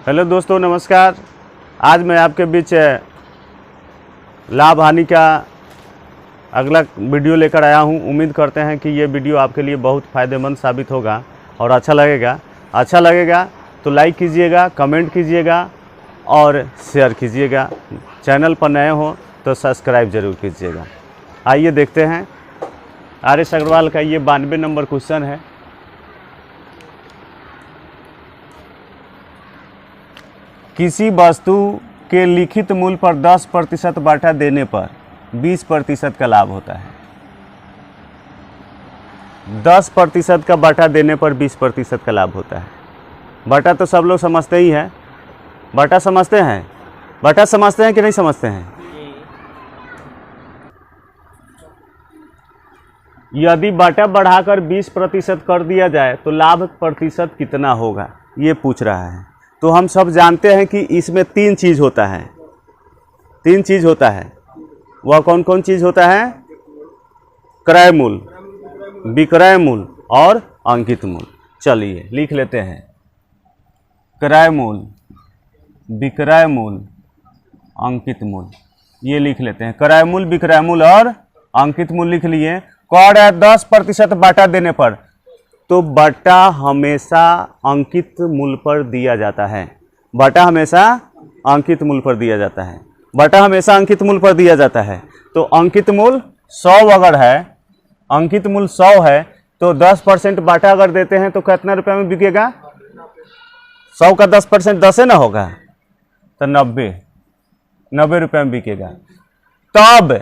Hello दोस्तों, नमस्कार। आज मैं आपके बीच लाभ हानि का अगला वीडियो लेकर आया हूं। उम्मीद करते हैं कि ये वीडियो आपके लिए बहुत फ़ायदेमंद साबित होगा और अच्छा लगेगा तो लाइक कीजिएगा, कमेंट कीजिएगा और शेयर कीजिएगा। चैनल पर नए हो तो सब्सक्राइब ज़रूर कीजिएगा। आइए देखते हैं। आर.एस. अग्रवाल का ये 92 नंबर क्वेश्चन है। किसी वस्तु के लिखित मूल्य पर 10% बाटा देने पर 20% का लाभ होता है। 10% का बाटा देने पर 20% का लाभ होता है। बाटा तो सब लोग समझते ही हैं। बाटा समझते हैं? बाटा समझते हैं कि नहीं समझते हैं? यदि बाटा बढ़ाकर 20% कर दिया जाए तो लाभ प्रतिशत कितना होगा, ये पूछ रहा है। तो हम सब जानते हैं कि इसमें तीन चीज़ होता है। वह कौन कौन चीज़ होता है? क्रय मूल्य, विक्रय मूल्य और अंकित मूल्य। चलिए लिख लेते हैं। क्रय मूल्य, विक्रय मूल्य, अंकित मूल्य, ये लिख लेते हैं। क्रय मूल्य, विक्रय मूल्य और अंकित मूल्य लिख लिए। कौन है? 10% बाटा देने पर, तो बाटा हमेशा अंकित मूल्य पर दिया जाता है। बाटा हमेशा अंकित मूल्य पर दिया जाता है। बाटा हमेशा अंकित मूल्य पर दिया जाता है। तो अंकित मूल्य 100 अगर है, अंकित मूल्य 100 है, तो 10% बाटा अगर देते हैं तो कितना रुपये में बिकेगा? 100 का 10% 10 है ना होगा, तो 90 रुपये में बिकेगा। तब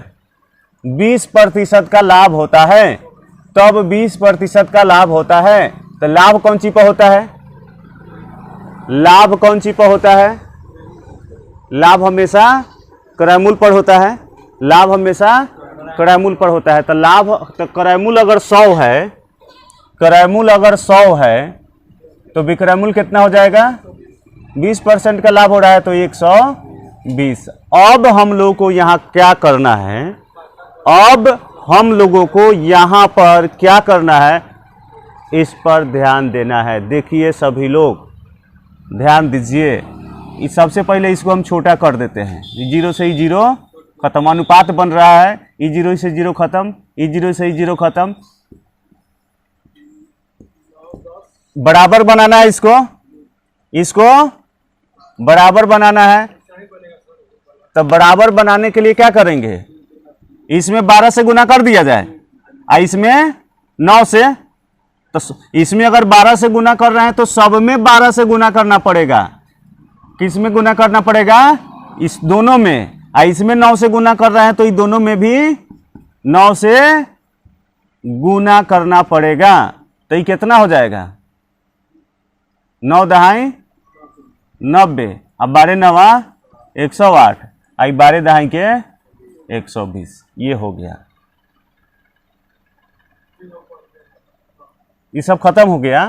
20% का लाभ होता है। तब 20% का लाभ होता है। तो लाभ कौन सी पर होता है? लाभ कौन सी पर होता है? लाभ हमेशा क्रय मूल्य पर होता है। लाभ हमेशा क्रय मूल्य पर होता है। तो लाभ, तो क्रय मूल्य अगर 100 है, क्रय मूल्य अगर 100 है तो विक्रय मूल्य कितना हो जाएगा? 20% का लाभ हो रहा है तो 120। अब हम लोग को यहाँ क्या करना है? अब हम लोगों को यहाँ पर क्या करना है, इस पर ध्यान देना है। देखिए सभी लोग ध्यान दीजिए। इस सबसे पहले इसको हम छोटा कर देते हैं। 0 से 0 खत्म, अनुपात बन रहा है। 0 से 0 खत्म, 0 से 0 खत्म। बराबर बनाना है इसको बराबर बनाना है। तो बराबर बनाने के लिए क्या करेंगे? इसमें 12 से गुना कर दिया जाए और इसमें 9 से। तो इसमें अगर 12 से गुना कर रहे हैं तो सब में 12 से गुना करना पड़ेगा। किस में गुना करना पड़ेगा? इस दोनों में। और इसमें 9 से गुना कर रहे हैं तो इस दोनों में भी 9 से गुना करना पड़ेगा। तो ये कितना हो जाएगा? 9 दहाई 90, अब 12 नवा 108, और 12 दहाई के 120। ये हो गया। ये सब खत्म हो गया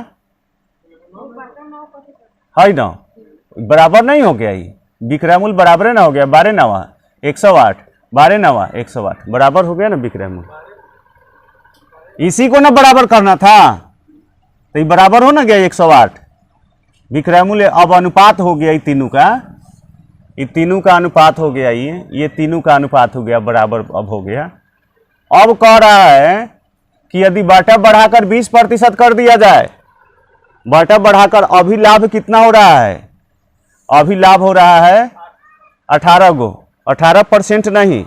है ना? बराबर नहीं हो गया। ये विक्रय मूल्य बराबर ना हो गया। 12 नवा 108, 12 नवा 108 बराबर हो गया ना विक्रय मूल्य। इसी को ना बराबर करना था, तो ये बराबर हो ना गया 108 विक्रय मूल्य। अब अनुपात हो गया ये तीनों का, ये तीनों का अनुपात हो गया। ये तीनों का अनुपात हो गया, बराबर अब हो गया। अब कह रहा है कि यदि बाटा बढ़ाकर 20% कर दिया जाए, बाटा बढ़ाकर, अभी लाभ कितना हो रहा है? अभी लाभ हो रहा है 18 गो। 18% नहीं,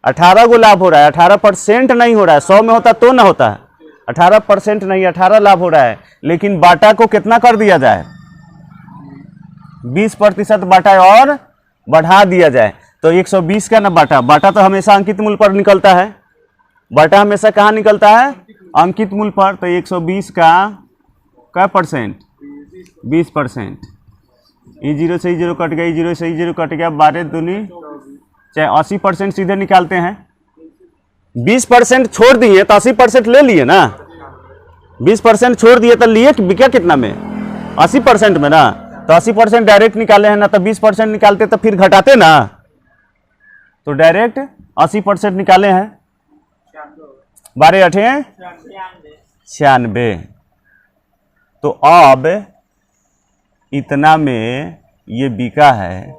18 गो लाभ हो रहा है। 18% नहीं हो रहा है। 100 में होता तो ना होता है। 18% नहीं, 18 लाभ हो रहा है। लेकिन बाटा को कितना कर दिया जाए? 20% बाटा और बढ़ा दिया जाए तो 120 का ना बाटा तो हमेशा अंकित मूल्य पर निकलता है। बाटा हमेशा कहाँ निकलता है? अंकित मूल्य पर। तो 120 का क्या परसेंट? 20%। ये 0 से 0 कट गया, 0 से 0 कट गया, 12 दूनी चाहे 80% सीधे निकालते हैं। 20% छोड़ दिए तो 80% ले लिए ना। 20% छोड़ दिए तो लिए बिका कितना में? 80% में ना। तो 80% डायरेक्ट निकाले हैं ना, तो 20% निकालते तो फिर घटाते ना। तो डायरेक्ट 80% निकाले हैं। 12 8 96। तो अब इतना में ये बिका है,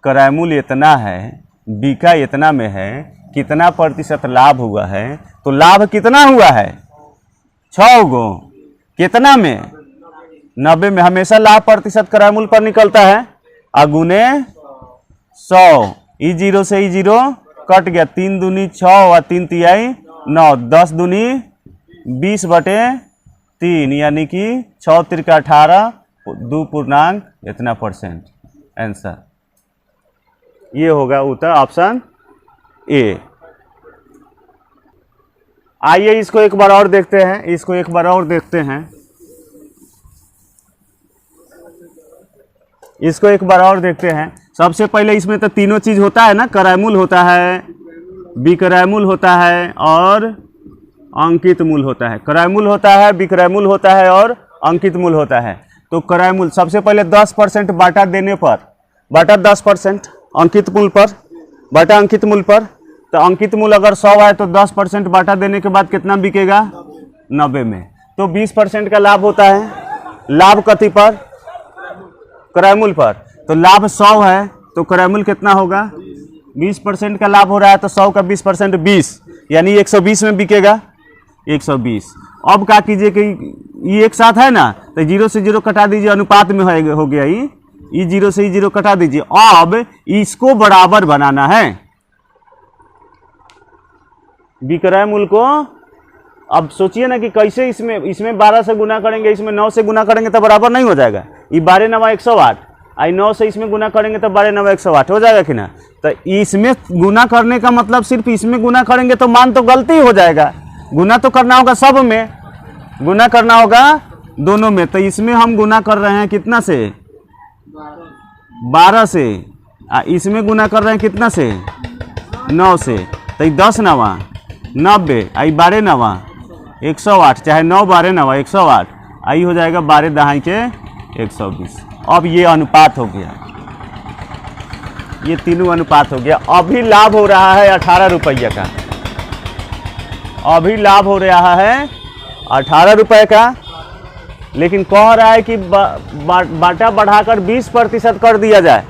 क्रय मूल्य इतना है, बिका इतना में है, कितना प्रतिशत लाभ हुआ है? तो लाभ कितना हुआ है? 6 गो, कितना में? 90 में। हमेशा लाभ प्रतिशत क्रय मूल्य पर निकलता है। अगुने 100, ई 0 से ई 0 कट गया, 3 दूनी 6 और 3 तिहाई 9, 10 दूनी 20/3, यानी कि 6 तिरका 18, 2 पूर्णांक इतना %। आंसर ये होगा उत्तर ऑप्शन ए। आइए इसको एक बार और देखते हैं, इसको एक बार और देखते हैं, इसको एक बार और देखते हैं। सबसे पहले इसमें तो तीनों चीज होता है ना, क्रय मूल्य होता है, विक्रय मूल्य होता है और अंकित मूल्य होता है। क्रय मूल्य होता है, विक्रय मूल्य होता है और अंकित मूल्य होता है। तो क्रय मूल्य सबसे पहले 10% बाटा देने पर, बाटा 10% अंकित मूल्य पर, बाटा अंकित मूल्य पर। तो अंकित मूल्य अगर 100 है तो 10% बाटा देने के बाद कितना बिकेगा? 90 में। तो 20% का लाभ होता है। लाभ कति पर? क्रय मूल्य पर। तो लाभ 100 है तो क्रय मूल्य कितना होगा? 20% का लाभ हो रहा है तो 100 का 20% 20, यानी 120 में बिकेगा। 120। अब क्या कीजिए कि ये एक साथ है ना, तो 0 से 0 कटा दीजिए, अनुपात में हो गया। ये 0 से 0 कटा दीजिए। अब इसको बराबर बनाना है, विक्रय मूल्य को। अब सोचिए ना कि कैसे इसमें 12 से गुना करेंगे, इसमें 9 से गुना करेंगे तो बराबर नहीं हो जाएगा। ये 12 9 108, आई 9 से इसमें गुना करेंगे तो 12 9 108 हो जाएगा कि ना। तो इसमें गुना करने का मतलब सिर्फ इसमें गुना करेंगे तो मान तो गलती हो जाएगा। गुना तो करना होगा सब में, गुना करना होगा दोनों में। तो इसमें हम गुना कर रहे हैं कितना से? 12 से। इसमें गुना कर रहे हैं कितना से? 9 से। तो 10 9 90, आई 12 9 108, चाहे 9 12 9 108, आई हो जाएगा 12 दहाई के 120। अब ये अनुपात हो गया, ये तीनों अनुपात हो गया। अभी लाभ हो रहा है 18 रुपये का, अभी लाभ हो रहा है 18 रुपये का। लेकिन कह रहा है कि बाटा बढ़ाकर 20% कर दिया जाए,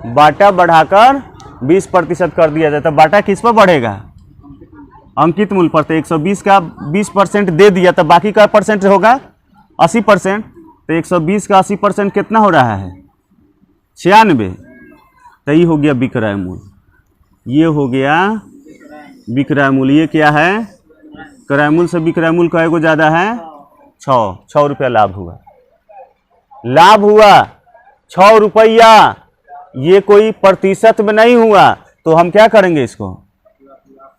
बाटा बढ़ाकर 20% कर दिया जाए। तो बाटा किस पर बढ़ेगा? अंकित मूल्य पर। तो 120 का 20% दे दिया तो बाकी का परसेंट होगा 80%। तो 120 का 80% कितना हो रहा है? 96। तो ये हो गया विक्रय मूल्य, ये हो गया विक्रय मूल्य। ये क्या है? क्रय मूल्य से विक्रय मूल्य का एगो ज़्यादा है 6 रुपया लाभ हुआ, लाभ हुआ 6 रुपया। ये कोई प्रतिशत में नहीं हुआ तो हम क्या करेंगे, इसको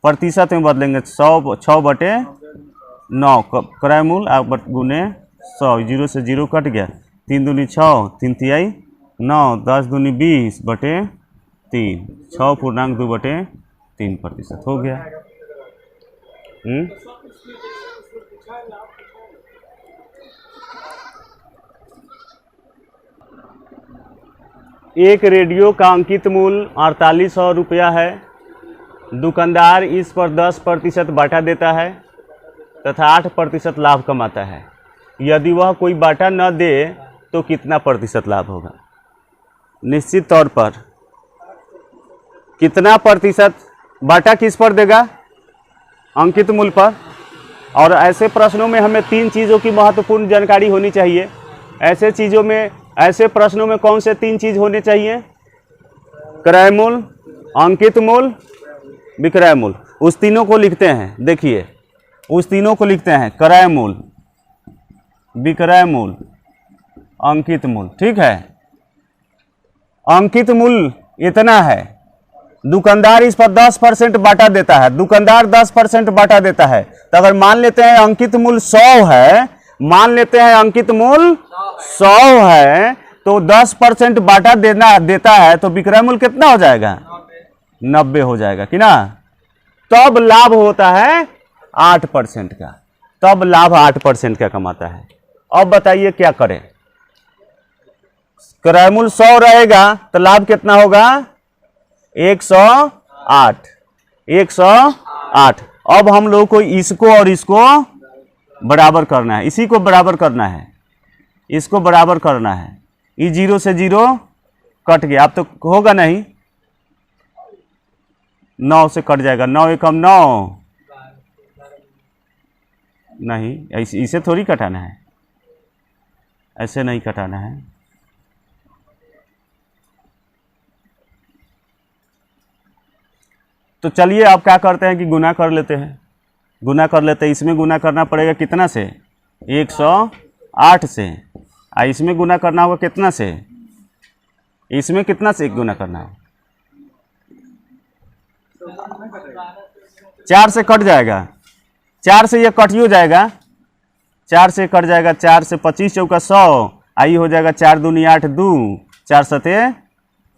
प्रतिशत में बदलेंगे। 6/9 क्रय मूल्य आप गुने 100, 0 से 0 कट गया, 3 दूनी 6, 3 तिहाई 9, 10 दूनी 20/3, 6 पूर्णांक 2/3% हो गया। एक रेडियो का अंकित मूल्य 4800 रुपया है। दुकानदार इस पर 10% बाटा देता है तथा 8% लाभ कमाता है। यदि वह कोई बाटा न दे तो कितना प्रतिशत लाभ होगा? निश्चित तौर पर कितना प्रतिशत बाटा किस पर देगा? अंकित मूल्य पर। और ऐसे प्रश्नों में हमें 3 चीज़ों की महत्वपूर्ण जानकारी होनी चाहिए। ऐसे चीज़ों में, ऐसे प्रश्नों में कौन से 3 चीज़ होने चाहिए? क्रय मूल्य, अंकित मूल्य, विक्रय मूल्य। उस तीनों को लिखते हैं, देखिए उस तीनों को लिखते हैं, क्रय मूल्य, विक्रय मूल्य, अंकित मूल्य। ठीक है, अंकित मूल्य इतना है, दुकानदार इस पर 10% बाटा देता है, दुकानदार 10% बाटा देता है। तो अगर मान लेते हैं अंकित मूल्य 100 है, मान लेते हैं अंकित मूल्य 100 है, तो 10% बाटा देता है तो विक्रय मूल्य कितना हो जाएगा? 90 हो जाएगा कि ना। तब लाभ होता है 8% का, तब लाभ 8% का कमाता है। अब बताइए क्या करें? क्रय मूल्य 100 रहेगा तो लाभ कितना होगा? 108, 108। अब हम लोग को इसको और इसको बराबर करना है, इसी को बराबर करना है, इसको बराबर करना है। ई 0 से 0 कट गया, अब तो होगा नहीं, 9 से कट जाएगा, 9 एकम 9, नहीं इसे थोड़ी कटाना है, ऐसे नहीं कटाना है। तो चलिए अब क्या करते हैं कि गुना कर लेते हैं, गुना कर लेते हैं। इसमें गुना करना पड़ेगा कितना से, 108 से, और इसमें गुना करना होगा कितना से, इसमें कितना से गुना करना है, 4 से कट जाएगा, 4 से ये कट ही हो जाएगा, 4 से कट जाएगा, 4 से 25 चौका 100, आई हो जाएगा 4 दूनी 8, 2 4 सते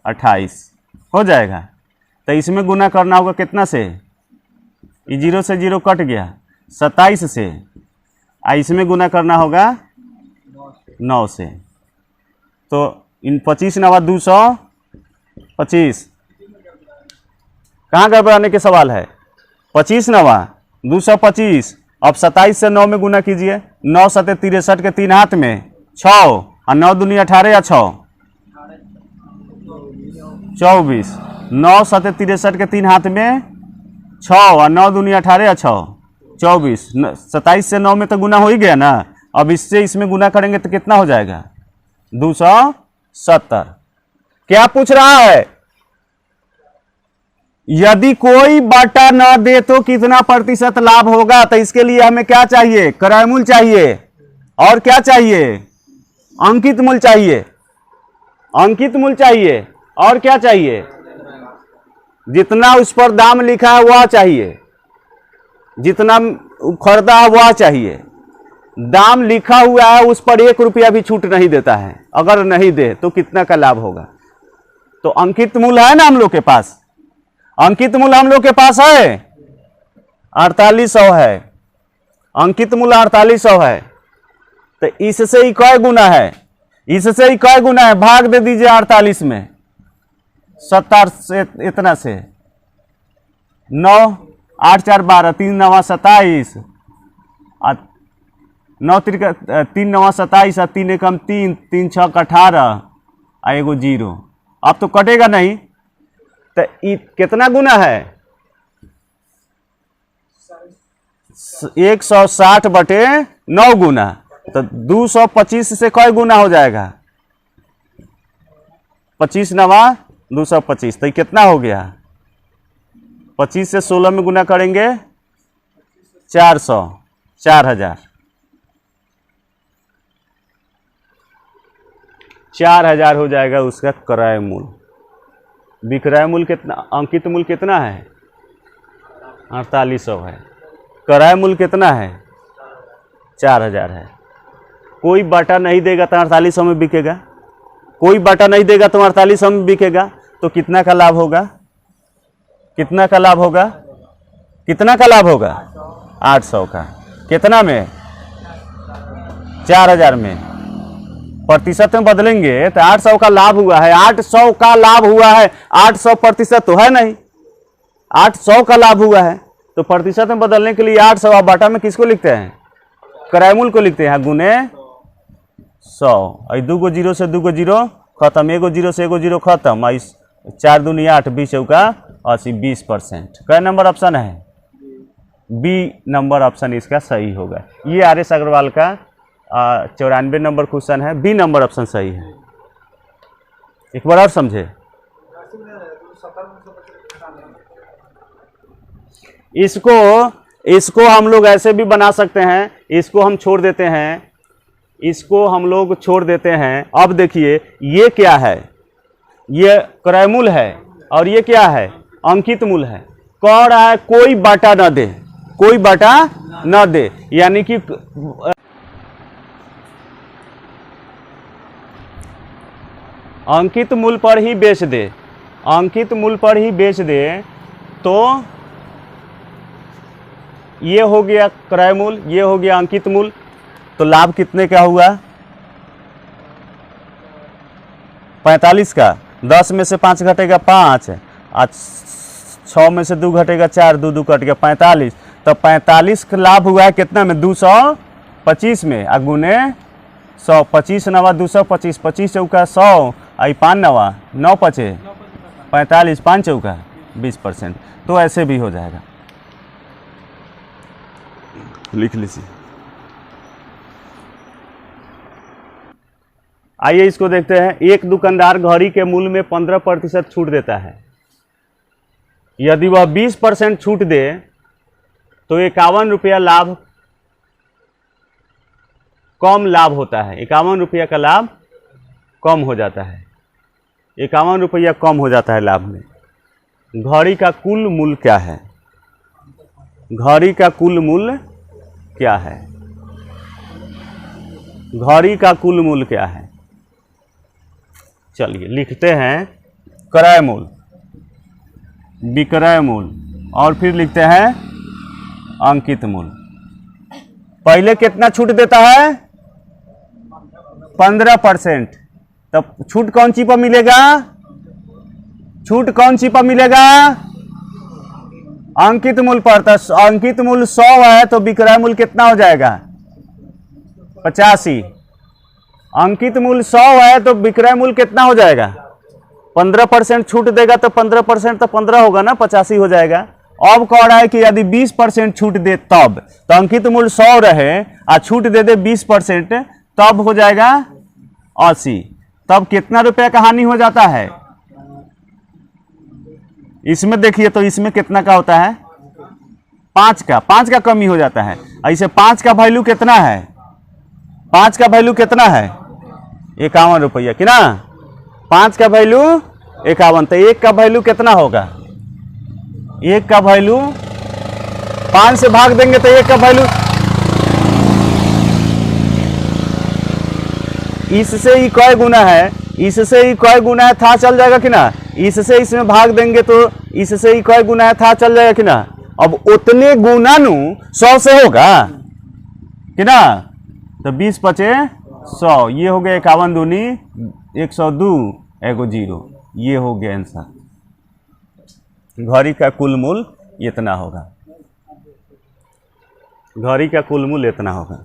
28 हो जाएगा। तो इसमें गुना करना होगा कितना से, ये 0 से 0 कट गया, 27 से, और इसमें गुना करना होगा 9 से। तो इन 25 नवा 225, कहाँ गड़बड़ाने के सवाल है, 25 नवा 225। अब 27 से 9 में गुना कीजिए, 9 सते 63 के 3 हाथ में 6, और 9 दूनी 18 या 6 24, 9 सते 63 के 3 हाथ में 6, और 9 दूनी 18 या 6 24, 27 से 9 में तो गुना हो ही गया ना। अब इससे इसमें गुना करेंगे तो कितना हो जाएगा, 270। क्या पूछ रहा है, यदि कोई बटा न दे तो कितना प्रतिशत लाभ होगा। तो इसके लिए हमें क्या चाहिए, क्रय मूल्य चाहिए, और क्या चाहिए, अंकित मूल्य चाहिए, अंकित मूल्य चाहिए, और क्या चाहिए, जितना उस पर दाम लिखा है वह चाहिए, जितना खरीदा है वह चाहिए। दाम लिखा हुआ है उस पर 1 रुपया भी छूट नहीं देता है, अगर नहीं दे तो कितना का लाभ होगा। तो अंकित मूल्य है ना हम लोग के पास, अंकित मूल्य हम लोग के पास है 4800 है, अंकित मूल्य 4800 है। तो इससे ही कै गुना है, इससे ही कै गुना है, भाग दे दीजिए 48 में, 70 से इतना से 9 8 4 12, 3 9 27, 9 3 9 27, 3 एकम 3, 3 6 18, और एगो 0। अब तो कटेगा नहीं, तो कितना गुना है, 160 बटे 9 गुना। तो 225 से कै गुना हो जाएगा, 25 नवा 225। तो कितना हो गया, 25 से 16 में गुना करेंगे 400, 4000, 4000 हो जाएगा उसका क्रय मूल्य। विक्रय मूल्य कितना, अंकित मूल्य कितना है 4800 है, क्रय मूल्य कितना है 4000 है। कोई बाटा नहीं देगा तो 4800 में बिकेगा, कोई बाटा नहीं देगा तो 4800 में बिकेगा। तो कितना का लाभ होगा, कितना का लाभ होगा, कितना का लाभ होगा, 800 का। कितना में, 4000 में। प्रतिशत में बदलेंगे तो 800 का लाभ हुआ है, 800 का लाभ हुआ है, 800% तो है नहीं, 800 का लाभ हुआ है। तो प्रतिशत में बदलने के लिए 800 और बाटा में किसको लिखते हैं, क्रय मूल्य को लिखते हैं, गुने 100। 2 को 0 से 2 को 0 खत्म, 1 0 से 1 0 खत्म, 4 दूनी 8, 20 चौका 80, 20%। कै नंबर ऑप्शन है, बी नंबर ऑप्शन इसका सही होगा। ये आर.एस. अग्रवाल का 94 नंबर क्वेश्चन है, बी नंबर ऑप्शन सही है। एक बार और समझे, इसको हम लोग ऐसे भी बना सकते हैं, इसको हम छोड़ देते हैं, इसको हम लोग छोड़ देते हैं। अब देखिए ये क्या है, ये क्रय मूल्य है, और ये क्या है, अंकित मूल्य है। कह रहा है कोई बाटा न दे, कोई बाटा न दे, यानी कि अंकित मूल्य पर ही बेच दे, अंकित मूल्य पर ही बेच दे। तो ये हो गया क्रय मूल्य, ये हो गया अंकित मूल्य। तो लाभ कितने का हुआ, 45 का। 10 में से 5 घटेगा 5, और 6 में से 2 घटेगा 4, 2 2 कट गया 45। तो 45 का लाभ हुआ है कितना में, 225 में, और गुने 100, 25 नवा 225, 25 चौका 100, आई 5 नवा 9 पचे 45, 5 चौका 20%। तो ऐसे भी हो जाएगा, लिख लीजिए। आइए इसको देखते हैं। एक दुकानदार घड़ी के मूल्य में 15% छूट देता है। यदि वह 20% छूट दे तो 51 रुपया लाभ कम लाभ होता है। 51 रुपया का लाभ कम हो जाता है। 51 रुपया कम हो जाता है लाभ में। घड़ी का कुल मूल्य क्या है? घड़ी का कुल मूल्य क्या है? घड़ी का कुल मूल्य क्या है? चलिए लिखते हैं क्रय मूल्य, विक्रय मूल्य और फिर लिखते हैं अंकित मूल्य। पहले कितना छूट देता है? 15%। तब छूट कौन सी पर मिलेगा? छूट कौन सी पर मिलेगा? अंकित मूल्य पर। तो अंकित मूल्य 100 है तो विक्रय मूल्य कितना हो जाएगा? 85। अंकित मूल्य 100 है तो विक्रय मूल्य कितना हो जाएगा? 15% छूट देगा तो 15% तो 15 होगा ना, 85 हो जाएगा। अब कह रहा है कि यदि 20% छूट दे तब, तो अंकित मूल्य 100 रहे और छूट दे दे 20%, तब हो जाएगा 80। तब कितना रुपया का हानि हो जाता है? इसमें देखिए तो इसमें कितना का होता है? 5 का कमी हो जाता है। ऐसे 5 का वैल्यू कितना है? 5 का वैल्यू कितना है? 51 रुपया कि ना। 5 का वैल्यू 51, तो 1 का वैल्यू कितना होगा? 1 का वैल्यू 5 से भाग देंगे तो 1 का वैल्यू, इससे ही कई गुना है, इससे ही कई गुना है था चल जाएगा कि ना। इससे इसमें भाग देंगे तो इससे ही कई गुना है था चल जाएगा कि ना। अब उतने गुना 100 से होगा कि ना। तो 20 पचे 100, ये हो गया 51 दूनी 102, एगो 0, ये हो गया आंसर। घड़ी का कुल मूल्य इतना होगा। घड़ी का कुल मूल्य इतना होगा।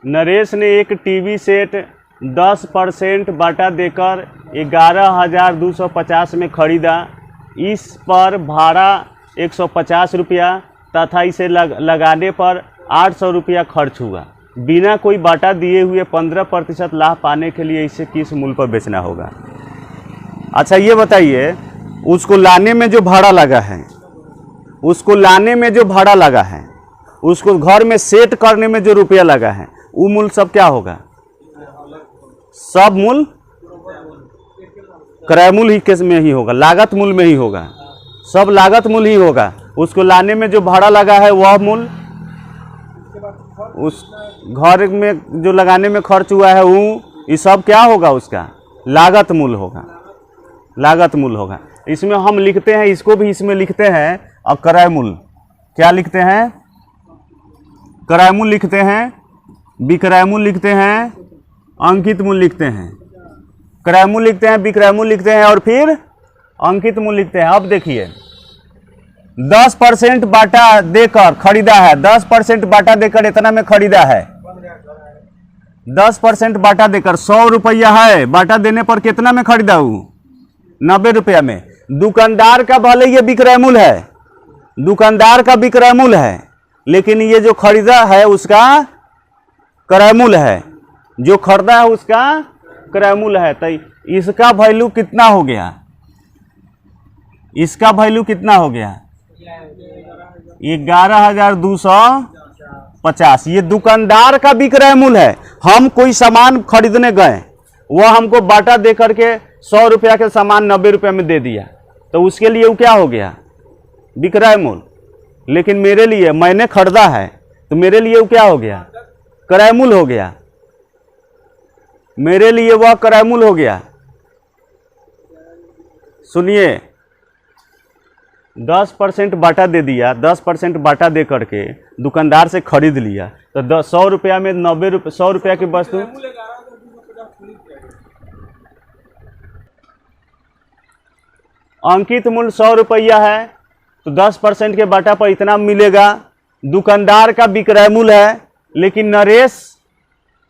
नरेश ने एक टीवी सेट 10% बाटा देकर 11,250 में खरीदा। इस पर भाड़ा 150 रुपया तथा इसे लगाने पर 800 रुपया खर्च हुआ। बिना कोई बाटा दिए हुए 15% लाभ पाने के लिए इसे किस मूल्य पर बेचना होगा? अच्छा ये बताइए, उसको लाने में जो भाड़ा लगा है, उसको लाने में जो भाड़ा लगा है, उसको घर में सेट करने में जो रुपया लगा है, वो मूल्य सब क्या होगा? सब मूल्य क्रय मूल्य ही केस में ही होगा, लागत मूल्य में ही होगा। सब लागत मूल्य ही होगा। उसको लाने में जो भाड़ा लगा है वह मूल्य, उस घर में जो लगाने में खर्च हुआ है वो, ये सब क्या होगा? उसका लागत मूल्य होगा। लागत मूल्य होगा। इसमें हम लिखते हैं, इसको भी इसमें लिखते हैं और क्रय मूल्य क्या लिखते हैं? क्रय मूल्य लिखते हैं, विक्रय मूल्य लिखते हैं, अंकित मूल्य लिखते हैं। क्रय मूल्य लिखते हैं, विक्रय मूल्य लिखते हैं और फिर अंकित मूल्य लिखते हैं। अब देखिए 10% बाटा देकर खरीदा है, 10% बाटा देकर इतना में खरीदा है। 10% बाटा देकर 100 रुपया है, बाटा देने पर कितना में खरीदा हूँ? 90 रुपया में। दुकानदार का भले ये विक्रय मूल्य है, दुकानदार का विक्रय मूल्य है, लेकिन ये जो खरीदा है उसका क्रय मूल्य है। जो खरीदा है उसका क्रय मूल्य है। तो इसका वैल्यू कितना हो गया? इसका वैल्यू कितना हो गया? 11,250। ये दुकानदार का विक्रय मूल्य है। हम कोई सामान खरीदने गए, वह हमको बाटा दे करके 100 रुपया के सामान 90 रुपया में दे दिया, तो उसके लिए वो क्या हो गया? विक्रय मूल्य। लेकिन मेरे लिए, मैंने खरीदा है तो मेरे लिए वो क्या हो गया? क्रय मूल्य हो गया। मेरे लिए वह क्रय मूल्य हो गया। सुनिए, 10% बाटा दे दिया, 10% बाटा दे करके दुकानदार से खरीद लिया, तो 100 रुपया में 90 रुपये, 100 रुपया की वस्तु, अंकित मूल्य 100 रुपया है तो 10% के बाटा पर इतना मिलेगा। दुकानदार का विक्रय मूल्य है, लेकिन नरेश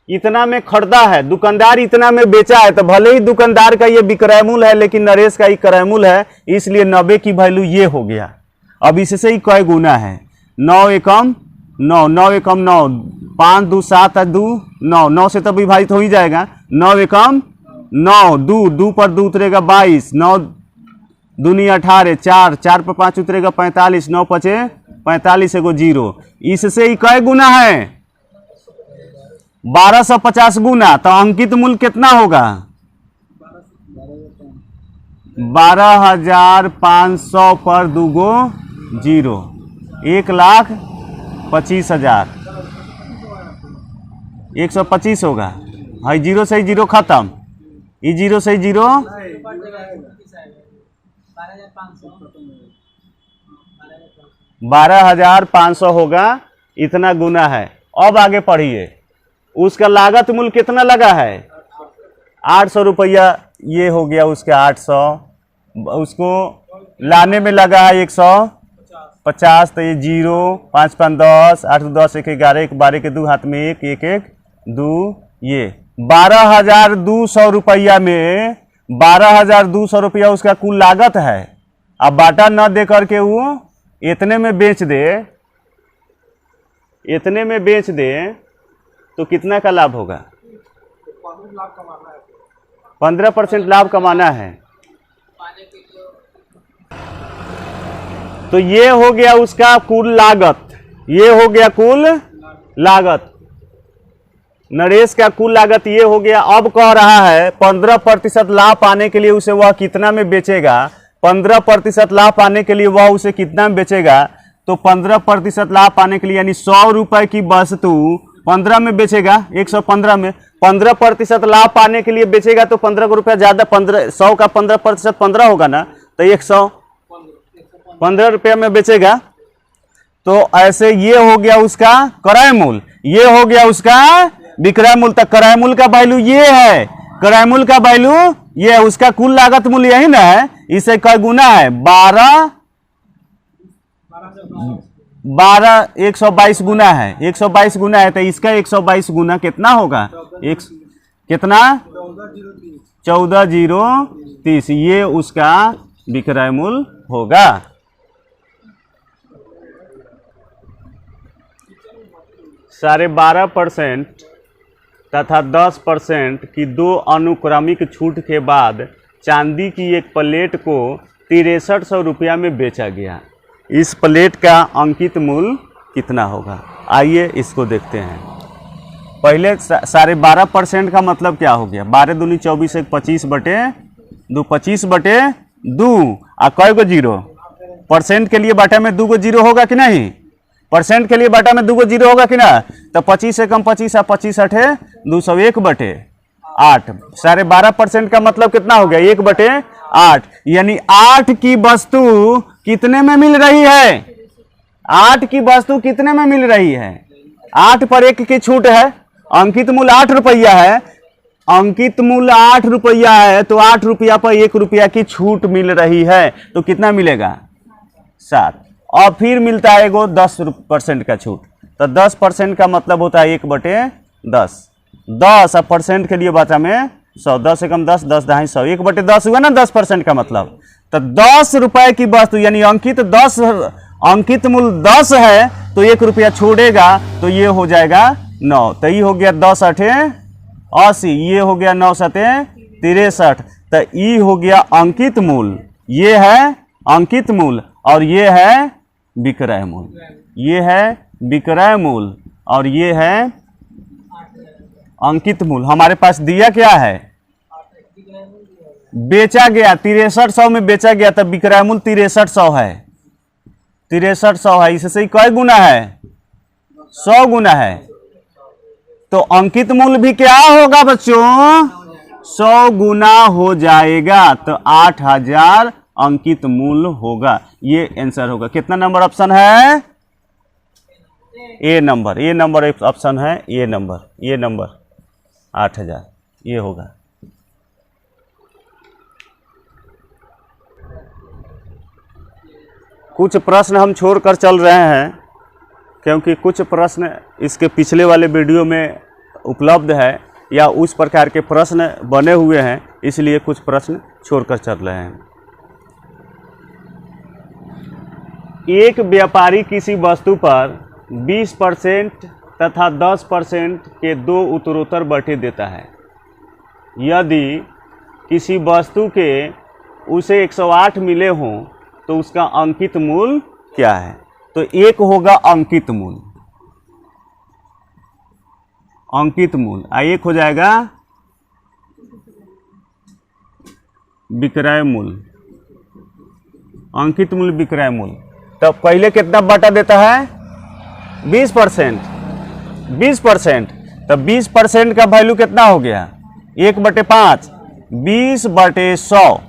इतना में खरीदा है, दुकानदार इतना में बेचा है, तो भले ही दुकानदार का ये विक्रय मूल्य है लेकिन नरेश का ही क्रय मूल्य है, इसलिए 90 की वैल्यू ये हो गया। अब इससे ही कई गुना है, 9 एकम 9, 9 एकम 9, 5 2 7 2 9, 9 से तो विभाजित हो ही जाएगा, 9 एकम 9, 2 पर 2 उतरेगा 22, 9 दूनी 18, 4 4 पर 5 उतरेगा 45, 9 पचे 45 एगो 0। इससे ही कई गुना है, 1250 गुना। तो अंकित मूल्य कितना होगा? 12,500 पर 2 गो 0, 1,25,000, 125 होगा। हाई 0 से 0 खत्म, ये 0 से 0 12,500 होगा, इतना गुना है। अब आगे पढ़िए, उसका लागत मूल्य कितना लगा है? 800 रुपया, ये हो गया उसका 800, उसको लाने में लगा है 150, तो ये 0, 5 5 10, 8 10 1 11, 1 12 के 2 हाथ में 1 1 1 2, ये 12,200 रुपया में 12,200 रुपया उसका कुल लागत है। अब बाटा न दे करके वो इतने में बेच दे, इतने में बेच दे तो कितना का लाभ होगा? 15% लाभ कमाना है। तो ये हो गया उसका कुल लागत, ये हो गया कुल लागत, नरेश का कुल लागत ये हो गया। अब कह रहा है 15% लाभ पाने के लिए उसे वह कितना में बेचेगा? 15% लाभ पाने के लिए वह उसे कितना में बेचेगा? तो 15% लाभ पाने के लिए यानी 100 रुपए की वस्तु 15 में बेचेगा, 115 में। 15% लाभ पाने के लिए बेचेगा तो 15 रुपया ज्यादा, 100 का 15% 15 होगा ना, तो 115 रुपया में बेचेगा। तो ऐसे ये हो गया उसका क्रय मूल्य, ये हो गया उसका विक्रय मूल्य। तक क्रय मूल्य का वैल्यू ये है, क्रय मूल्य का वैल्यू ये है, उसका कुल लागत मूल्य यही ना है, इसे कै गुना है? 122 गुना है, 122 गुना है। तो इसका 122 गुना कितना होगा? कितना? 14,030, ये उसका विक्रय मूल्य होगा। साढ़े 12% तथा 10% की 2 अनुक्रमिक छूट के बाद चांदी की एक प्लेट को 6300 रुपया में बेचा गया। इस प्लेट का अंकित मूल्य कितना होगा? आइए इसको देखते हैं। पहले 12.5% का मतलब क्या हो गया? 12 दूनी 24, 1 25 बटे 2, 25 बटे 2, और कई गो 0? परसेंट के लिए बाटा में 2 गो 0 होगा कि नहीं? परसेंट के लिए बाटा में 2 गो 0 होगा कि ना? तो 25 से कम 25, 25 8 201 बटे 8। 12.5% का मतलब कितना हो गया? 1 बटे 8, यानी 8 की वस्तु कितने में मिल रही है? 8 की वस्तु कितने में मिल रही है? 8 पर 1 की छूट है, अंकित मूल्य 8 रुपया है, अंकित मूल्य 8 रुपया है, तो 8 रुपया पर 1 रुपया की छूट मिल रही है, तो कितना मिलेगा? 7। और फिर मिलता है एगो 10% का छूट, तो 10% का मतलब होता है 1 बटे 10, 10 और परसेंट के लिए बचा में 100, 10 से कम 10, 10 ढाई 100, 1 बटे 10 हुआ ना 10% का मतलब। तो 10 रुपए की वस्तु यानी अंकित 10, अंकित मूल्य 10 है, तो 1 रुपया छोड़ेगा, तो ये हो जाएगा 9। तो ये हो गया 10 8 80, ये हो गया 9 7 63, तो ये हो गया अंकित मूल्य, ये है अंकित मूल्य और ये है विक्रय मूल्य, ये है विक्रय मूल्य और ये है अंकित मूल्य। हमारे पास दिया क्या है? बेचा गया 6300 में बेचा गया, तब विक्रय मूल्य 6300 है, 6300 है। इससे कई गुना है? 100 गुना है। तो अंकित मूल्य भी क्या होगा बच्चों? 100 गुना हो जाएगा, तो 8000 अंकित मूल्य होगा। ये आंसर होगा। कितना नंबर ऑप्शन है? ए नंबर, ए नंबर ऑप्शन है, ए नंबर 8000 ये होगा। कुछ प्रश्न हम छोड़कर चल रहे हैं, क्योंकि कुछ प्रश्न इसके पिछले वाले वीडियो में उपलब्ध है या उस प्रकार के प्रश्न बने हुए हैं, इसलिए कुछ प्रश्न छोड़कर चल रहे हैं। एक व्यापारी किसी वस्तु पर 20% तथा 10% के दो उत्तरोत्तर बटे देता है। यदि किसी वस्तु के उसे 108 मिले हों तो उसका अंकित मूल्य क्या है? तो एक होगा अंकित मूल्य, अंकित मूल्य, एक हो जाएगा विक्रय मूल्य, अंकित मूल्य विक्रय मूल्य। तो पहले कितना बटा देता है? 20%, 20%। तो 20% का वैल्यू कितना हो गया? 1/5, 20/100,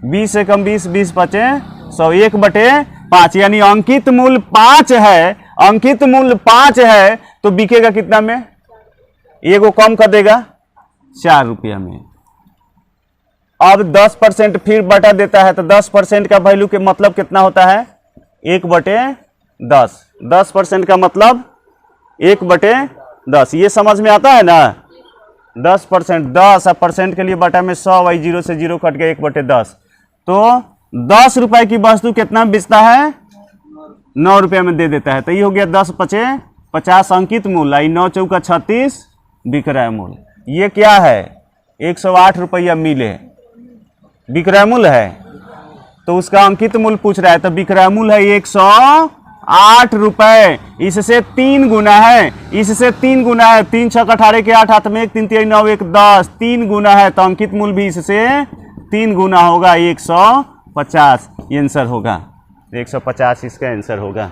20 से कम 20, 20 बचे 100, 1/5, यानी अंकित मूल्य 5 है। अंकित मूल्य 5 है तो बिकेगा कितना में? एगो कम कर देगा 4 रुपया में। अब 10% फिर बटा देता है तो 10% का वैल्यू के मतलब कितना होता है? 1/10। 10% का मतलब 1/10। ये समझ में आता है ना? 10%, 10 परसेंट के लिए बटा में 100, वही 0 से 0 कट गया, 1/10। तो 10 रुपए की वस्तु कितना बेचता है? 9 रुपये में दे देता है। तो ये हो गया 10×5 = 50 अंकित मूल्य, 9×4 = 36 विक्रय मूल्य। ये क्या है? 108 रुपया मिले विक्रय मूल्य है, तो उसका अंकित मूल्य पूछ रहा है। तो विक्रय मूल्य है 108 रुपए। इससे 3 गुना है, इससे 3 गुना है। 3 6 18 के 8 हाथ में 1, 3 3 9 1 10, 3 गुना है। तो अंकित मूल्य भी इससे 3 गुना होगा, 150। ये आंसर होगा 150, इसका आंसर होगा।